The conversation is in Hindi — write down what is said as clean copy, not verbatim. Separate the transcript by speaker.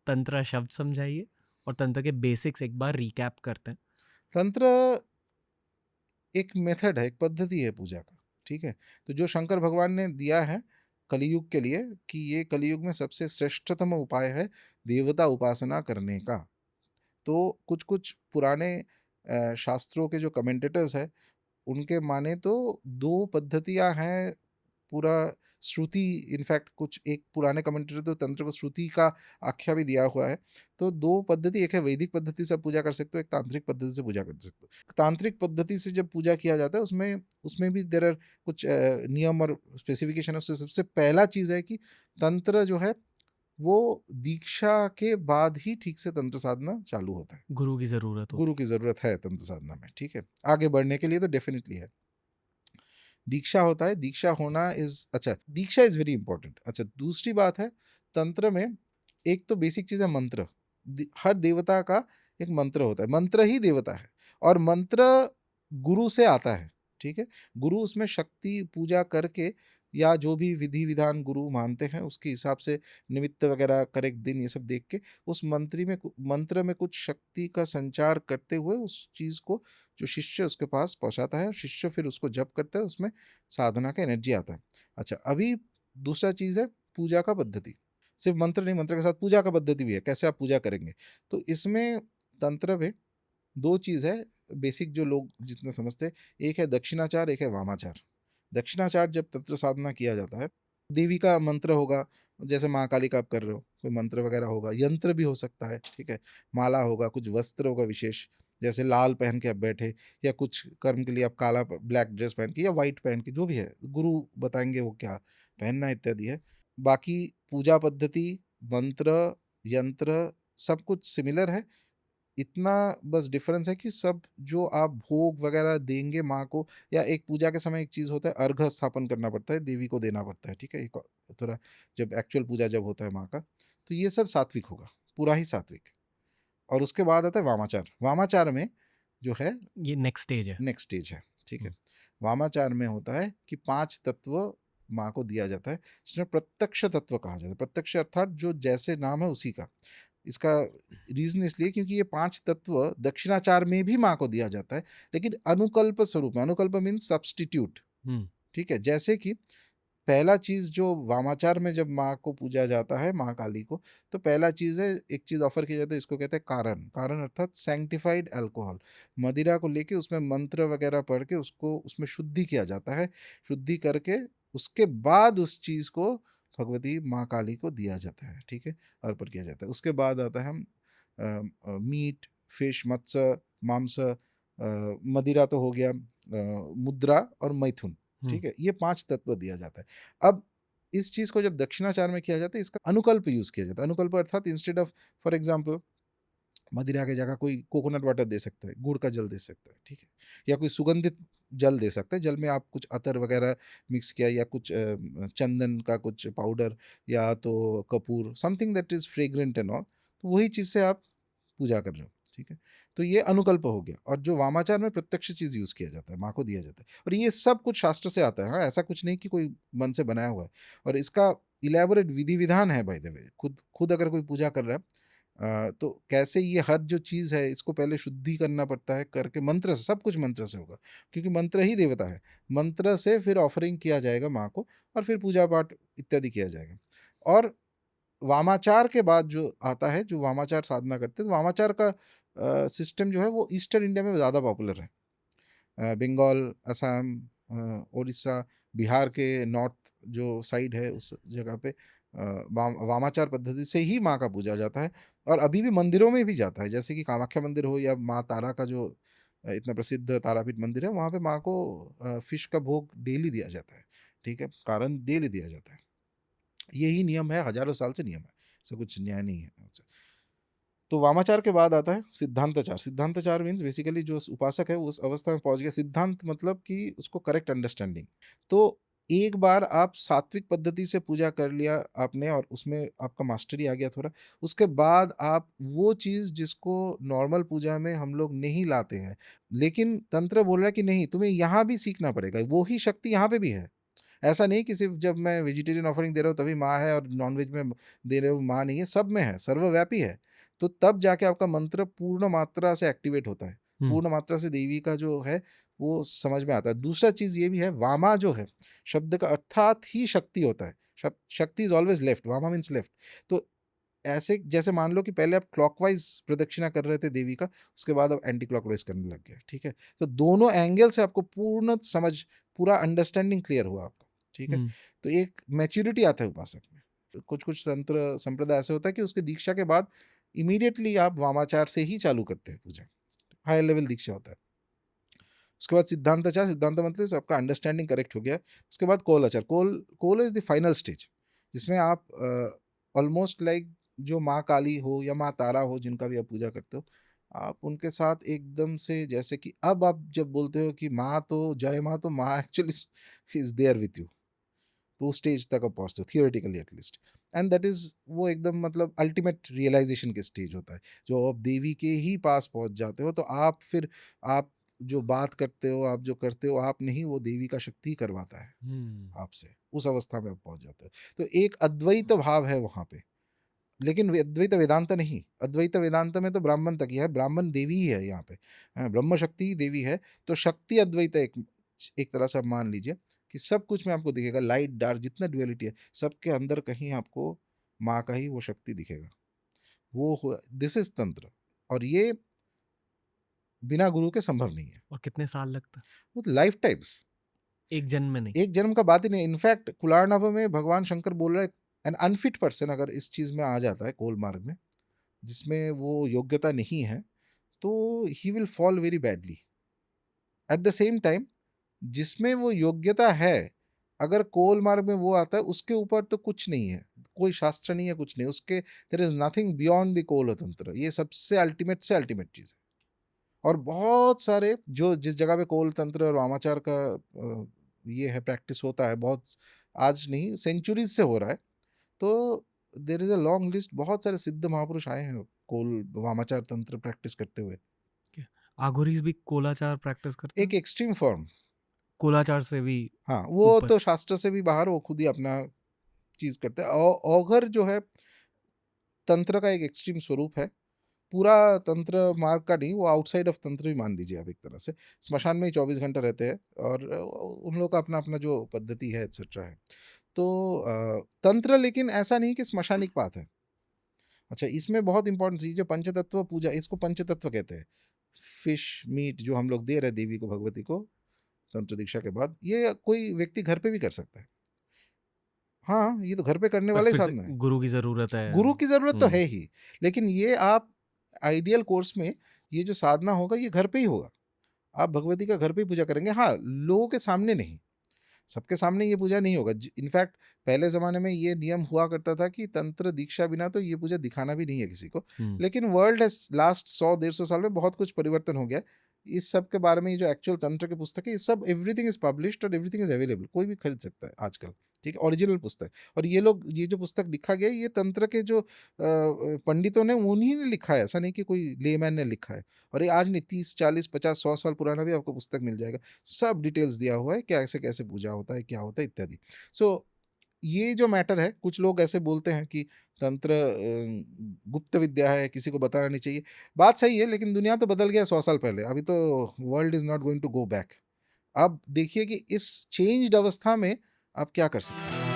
Speaker 1: तंत्र शब्द समझाइए और तंत्र के बेसिक्स एक बार रिकैप करते हैं।
Speaker 2: तंत्र एक मेथड है, एक पद्धति है पूजा का, ठीक है। तो जो शंकर भगवान ने दिया है कलयुग के लिए कि ये कलयुग में सबसे श्रेष्ठतम उपाय है देवता उपासना करने का। तो कुछ कुछ पुराने शास्त्रों के जो कमेंटेटर्स हैं उनके माने तो दो पद्धतियां हैं पूरा। श्रुति, इनफैक्ट कुछ एक पुराने कमेंटेटर तो तंत्र को श्रुति का आख्या भी दिया हुआ है। तो दो पद्धति, एक है वैदिक पद्धति से आप पूजा कर सकते हो, एक तांत्रिक पद्धति से पूजा कर सकते हो। तांत्रिक पद्धति से जब पूजा किया जाता है उसमें उसमें भी देर आर कुछ नियम और स्पेसिफिकेशन है। उससे सबसे पहला चीज है कि तंत्र जो है वो दीक्षा के बाद ही ठीक से तंत्र साधना चालू होता है।
Speaker 1: गुरु की ज़रूरत
Speaker 2: गुरु
Speaker 1: होती
Speaker 2: की जरूरत है तंत्र साधना में, ठीक है। आगे बढ़ने के लिए तो डेफिनेटली है। दीक्षा होता है, दीक्षा होना इज, अच्छा दीक्षा इज वेरी इंपॉर्टेंट। अच्छा, दूसरी बात है तंत्र में एक तो बेसिक चीज है मंत्र। हर देवता का एक मंत्र होता है, मंत्र ही देवता है। और मंत्र गुरु से आता है, ठीक है। गुरु उसमें शक्ति पूजा करके या जो भी विधि विधान गुरु मानते हैं उसके हिसाब से निमित्त वगैरह करेक्ट दिन ये सब देख के उस मंत्र में कुछ शक्ति का संचार करते हुए उस चीज को जो शिष्य उसके पास पहुंचाता है, शिष्य फिर उसको जप करता है, उसमें साधना का एनर्जी आता है। अच्छा, अभी दूसरा चीज है पूजा का पद्धति। सिर्फ मंत्र नहीं, मंत्र के साथ पूजा का पद्धति भी है, कैसे आप पूजा करेंगे। तो इसमें तंत्र में दो चीज है बेसिक जो लोग जितना समझते हैं। एक है दक्षिणाचार, एक है वामाचार। दक्षिणाचार जब तंत्र साधना किया जाता है, देवी का मंत्र होगा, जैसे माँ काली का आप कर रहे हो, कोई मंत्र वगैरह होगा, यंत्र भी हो सकता है, ठीक है। माला होगा, कुछ वस्त्र होगा विशेष, जैसे लाल पहन के आप बैठे, या कुछ कर्म के लिए आप काला ब्लैक ड्रेस पहन के या वाइट पहन के, जो भी है गुरु बताएंगे वो क्या पहनना इत्यादि है। बाकी पूजा पद्धति, मंत्र, यंत्र सब कुछ सिमिलर है। इतना बस डिफरेंस है कि सब जो आप भोग वगैरह देंगे माँ को, या एक पूजा के समय एक चीज होता है अर्घ स्थापन करना पड़ता है, देवी को देना पड़ता है, ठीक है। एक थोड़ा जब एक्चुअल पूजा जब होता है माँ का, तो ये सब सात्विक होगा, पूरा ही सात्विक। और उसके बाद आता है वामाचार। वामाचार में जो है
Speaker 1: है। ये नेक्स्ट स्टेज है।
Speaker 2: नेक्स्ट स्टेज है, ठीक है। वामाचार में होता है कि पांच तत्व माँ को दिया जाता है, जिसमें प्रत्यक्ष तत्व कहा जाता है। प्रत्यक्ष अर्थात जो जैसे नाम है उसी का। इसका रीजन इसलिए क्योंकि ये पांच तत्व दक्षिणाचार में भी माँ को दिया जाता है, लेकिन अनुकल्प स्वरूप में। अनुकल्प मीन्स सब्सटीट्यूट,
Speaker 1: हम्म।
Speaker 2: ठीक है। जैसे कि पहला चीज जो वामाचार में जब माँ को पूजा जाता है, माँ काली को, तो पहला चीज है, एक चीज ऑफर की जाती है, इसको कहते हैं कारण। कारण अर्थात सैंक्टिफाइड अल्कोहल, मदिरा को लेके उसमें मंत्र वगैरह पढ़ के उसको उसमें शुद्धि किया जाता है। शुद्धि करके उसके बाद उस चीज को भगवती माँ काली को दिया जाता है, ठीक है, अर्पण किया जाता है। उसके बाद आता है मीट, फिश, मत्स्य, मांस, मदिरा तो हो गया, मुद्रा और मैथुन, ठीक है। ये पांच तत्व दिया जाता है। अब इस चीज को जब दक्षिणाचार में किया जाता है, इसका अनुकल्प यूज किया जाता है। अनुकल्प अर्थात इंस्टेड ऑफ, फॉर एग्जाम्पल, मदिरा की जगह कोई कोकोनट वाटर दे सकता है, गुड़ का जल दे सकता है, ठीक है। या कोई सुगंधित जल दे सकता है, जल में आप कुछ अतर वगैरह मिक्स किया, या कुछ चंदन का कुछ पाउडर, या तो Kapoor, something that is fragrant and all, तो वही चीज से आप पूजा कर रहे हो, ठीक है। तो ये अनुकल्प हो गया। और जो वामाचार में प्रत्यक्ष चीज यूज किया जाता है, माँ को दिया जाता है, और ये सब कुछ शास्त्र से आता है। हाँ, ऐसा कुछ नहीं कि कोई मन से बनाया हुआ है। और इसका इलेबोरेट विधि विधान है, बाय द वे। खुद खुद अगर कोई पूजा कर रहा है, तो कैसे ये हर जो चीज़ है इसको पहले शुद्धि करना पड़ता है, करके मंत्र से, सब कुछ मंत्र से होगा, क्योंकि मंत्र ही देवता है। मंत्र से फिर ऑफरिंग किया जाएगा माँ को, और फिर पूजा पाठ इत्यादि किया जाएगा। और वामाचार के बाद जो आता है, जो वामाचार साधना करते हैं, तो वामाचार का सिस्टम जो है वो ईस्टर्न इंडिया में ज़्यादा पॉपुलर है। बंगाल, असम, उड़ीसा, बिहार के नॉर्थ जो साइड है उस जगह पे वामाचार पद्धति से ही माँ का पूजा जाता है। और अभी भी मंदिरों में भी जाता है, जैसे कि कामाख्या मंदिर हो, या माँ तारा का जो इतना प्रसिद्ध तारापीठ मंदिर है, वहाँ पे माँ को फिश का भोग डेली दिया जाता है, ठीक है। कारण डेली दिया जाता है। यही नियम है, हजारों साल से नियम है, ऐसा कुछ न्याय नहीं है। तो वामाचार के बाद आता है सिद्धांतचार। सिद्धांतचार मीन्स बेसिकली जो उपासक है वो उस अवस्था में पहुंच गया। सिद्धांत मतलब कि उसको करेक्ट अंडरस्टैंडिंग। तो एक बार आप सात्विक पद्धति से पूजा कर लिया आपने, और उसमें आपका मास्टरी आ गया थोड़ा, उसके बाद आप वो चीज जिसको नॉर्मल पूजा में हम लोग नहीं लाते हैं, लेकिन तंत्र बोल रहा है कि नहीं, तुम्हें यहाँ भी सीखना पड़ेगा, वो ही शक्ति यहाँ पे भी है। ऐसा नहीं कि सिर्फ जब मैं वेजिटेरियन ऑफरिंग दे रहा हूँ तभी माँ है और नॉनवेज में दे रहे हो माँ नहीं है, सब में है, सर्वव्यापी है। तो तब जाके आपका मंत्र पूर्ण मात्रा से एक्टिवेट होता है, पूर्ण मात्रा से देवी का जो है वो समझ में आता है। दूसरा चीज़ ये भी है, वामा जो है शब्द का अर्थात ही शक्ति होता है। Shakti is always left, vama means left. तो ऐसे जैसे मान लो कि पहले आप क्लॉकवाइज प्रदक्षिणा कर रहे थे देवी का, उसके बाद आप एंटी क्लॉकवाइज करने लग गए, ठीक है। तो दोनों एंगल से आपको पूर्ण समझ, पूरा अंडरस्टैंडिंग क्लियर हुआ आपका, ठीक है। तो एक मैच्योरिटी आता है उपासक में। तो कुछ कुछ तंत्र संप्रदाय ऐसे होता है कि उसके दीक्षा के बाद इमीडिएटली आप वामाचार से ही चालू करते हैं पूजा, हाई लेवल दीक्षा होता है। उसके बाद सिद्धांताचार, सिद्धांत मतलब आपका अंडरस्टैंडिंग करेक्ट हो गया। उसके बाद Kaulachar, Kaul is the final stage, जिसमें आप ऑलमोस्ट लाइक जो माँ काली हो या माँ तारा हो, जिनका भी आप पूजा करते हो, आप उनके साथ एकदम से, जैसे कि अब आप जब बोलते हो कि माँ तो जय माँ, तो माँ actually is there with you. तो उस स्टेज तक आप पहुँचते हो theoretically at least. And that is वो एकदम मतलब अल्टीमेट रियलाइजेशन के स्टेज होता है, जो आप देवी के ही पास पहुँच जाते हो। तो आप फिर आप जो बात करते हो, आप जो करते हो, आप नहीं, वो देवी का शक्ति करवाता है आपसे। उस अवस्था में आप पहुँच जाते हो। तो एक अद्वैत भाव है वहाँ पे, लेकिन अद्वैत वेदांत नहीं। अद्वैत वेदांत में तो ब्राह्मण तक ही है, ब्राह्मण देवी ही है यहाँ पे, हाँ, ब्रह्म शक्ति ही देवी है। तो शक्ति अद्वैत एक तरह से आप मान लीजिए कि सब कुछ में आपको दिखेगा, लाइट डार्क जितना ड्युअलिटी है सबके अंदर कहीं आपको माँ का ही वो शक्ति दिखेगा। वो दिस इज तंत्र, और ये बिना गुरु के संभव नहीं है।
Speaker 1: और कितने साल लगता?
Speaker 2: वो लाइफ टाइम्स,
Speaker 1: एक जन्म में नहीं?
Speaker 2: एक जन्म का बात ही नहीं। इनफैक्ट कुलारनाभ में भगवान शंकर बोल रहे हैं, एन अनफिट पर्सन अगर इस चीज में आ जाता है कोल मार्ग में, जिसमें वो योग्यता नहीं है, तो he will fall very badly. At the same time जिसमें वो योग्यता है, अगर कोल मार्ग में वो आता है, उसके ऊपर तो कुछ नहीं है, कोई शास्त्र नहीं है, कुछ नहीं उसके, there is nothing beyond the कोल तंत्र। ये सबसे अल्टीमेट से अल्टीमेट चीज है। और बहुत सारे जो जिस जगह पे कोल तंत्र और वामाचार का ये है प्रैक्टिस होता है, बहुत आज नहीं सेंचुरीज से हो रहा है। तो there is a long list, बहुत सारे सिद्ध महापुरुष आए हैं कोल वामाचार तंत्र प्रैक्टिस करते हुए।
Speaker 1: आघोरीज भी कोलाचार प्रैक्टिस करते
Speaker 2: एक
Speaker 1: हैं?
Speaker 2: एक्सट्रीम फॉर्म,
Speaker 1: कोलाचार से भी
Speaker 2: हाँ, वो
Speaker 1: ऊपर?
Speaker 2: तो शास्त्र से भी बाहर, वो खुद ही अपना चीज करते हैं। औघर जो है तंत्र का एक एक्सट्रीम स्वरूप है, पूरा तंत्र मार्ग का नहीं, वो आउटसाइड ऑफ तंत्र भी मान लीजिए आप एक तरह से। स्मशान में ही 24 घंटे रहते हैं, और उन लोगों का अपना अपना जो पद्धति है एक्सेट्रा है। तो तंत्र लेकिन ऐसा नहीं कि स्मशानिक पात है। अच्छा, इसमें बहुत इंपॉर्टेंट चीज है पंचतत्व पूजा, इसको पंचतत्व कहते हैं। फिश मीट जो हम लोग दे रहे हैं देवी को, भगवती को तंत्र दीक्षा के बाद, ये कोई व्यक्ति घर पे भी कर सकता है। हाँ, ये तो घर पे करने
Speaker 1: पर
Speaker 2: वाला ही
Speaker 1: फिर से
Speaker 2: साधना है।
Speaker 1: गुरु की जरूरत है।
Speaker 2: गुरु की जरूरत तो है
Speaker 1: हम्म।
Speaker 2: ही, लेकिन ये आप आइडियल कोर्स में ये जो साधना होगा ये घर पे ही होगा। आप भगवती का घर पे ही पूजा करेंगे, हाँ, लोगों के सामने नहीं, सबके सामने ये पूजा नहीं होगा। इनफैक्ट पहले ज़माने में ये नियम हुआ करता था कि तंत्र दीक्षा बिना तो ये पूजा दिखाना भी नहीं है किसी को। लेकिन वर्ल्ड है लास्ट 100-150 साल में बहुत कुछ परिवर्तन हो गया। इस सब के बारे में ये जो एक्चुअल तंत्र की पुस्तक है, ये सब एवरीथिंग इज पब्लिश्ड और एवरीथिंग इज अवेलेबल, कोई भी खरीद सकता है आजकल, ठीक है, ओरिजिनल पुस्तक। और ये जो पुस्तक लिखा गया, ये तंत्र के जो पंडितों ने, उन्हीं ने लिखा है, ऐसा नहीं कि कोई लेमैन ने लिखा है। और ये आज नहीं, 30-40-50-100 साल पुराना भी आपको पुस्तक मिल जाएगा। सब डिटेल्स दिया हुआ है, कैसे कैसे पूजा होता है, क्या होता है इत्यादि। सो ये जो मैटर है, कुछ लोग ऐसे बोलते हैं कि तंत्र गुप्त विद्या है, किसी को बताना नहीं चाहिए। बात सही है, लेकिन दुनिया तो बदल गया 100 साल पहले, अभी तो world is not going to go back. अब देखिए कि इस चेंज्ड अवस्था में आप क्या कर सकते हैं।